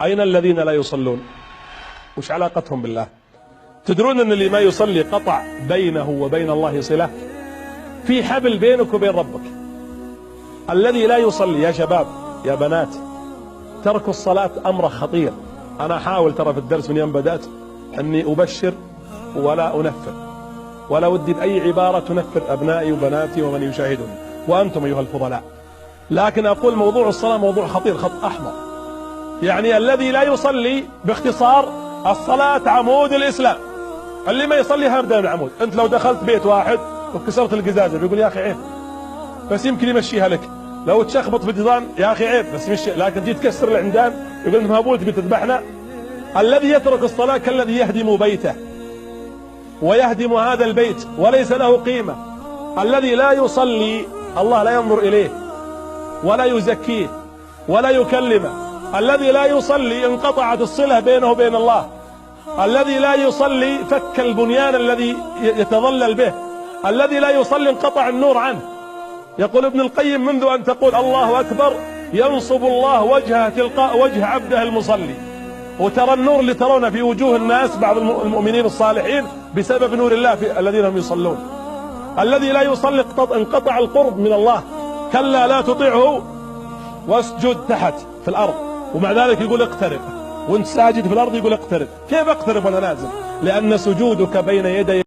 أين الذين لا يصلون؟ وش علاقتهم بالله؟ تدرون أن اللي ما يصلي قطع بينه وبين الله صلة؟ في حبل بينك وبين ربك. الذي لا يصلي يا شباب يا بنات، ترك الصلاة أمر خطير. أنا أحاول ترى في الدرس من يوم بدأت أني أبشر ولا أنفر، ولا ودي بأي عبارة تنفر أبنائي وبناتي ومن يشاهدوني وأنتم أيها الفضلاء. لكن أقول موضوع الصلاة موضوع خطير، خط أحمر. يعني الذي لا يصلي باختصار، الصلاة عمود الإسلام. اللي ما يصلي هيبدأ من العمود. أنت لو دخلت بيت واحد وكسرت القزازة بيقول يا أخي عيب، بس يمكن يمشيها لك. لو تشخبط في الجدران يا أخي عيب بس يمشي، لكن تجي تكسر العمدان يقول أنت مهبول تبي تذبحنا. الذي يترك الصلاة كالذي يهدم بيته ويهدم هذا البيت وليس له قيمة. الذي لا يصلي الله لا ينظر إليه ولا يزكيه ولا يكلمه. الذي لا يصلي انقطعت الصلة بينه وبين الله. الذي لا يصلي فك البنيان الذي يتظلل به. الذي لا يصلي انقطع النور عنه. يقول ابن القيم منذ أن تقول الله أكبر ينصب الله وجهه تلقاء وجه عبده المصلي. وترى النور اللي ترونه في وجوه الناس بعض المؤمنين الصالحين بسبب نور الله في الذين هم يصلون. الذي لا يصلي انقطع القرب من الله. كلا لا تطيعه واسجد تحت في الأرض، ومع ذلك يقول اقترب، وانت ساجد في الأرض يقول اقترب. كيف اقترب وانا نازل؟ لأن سجودك بين يدي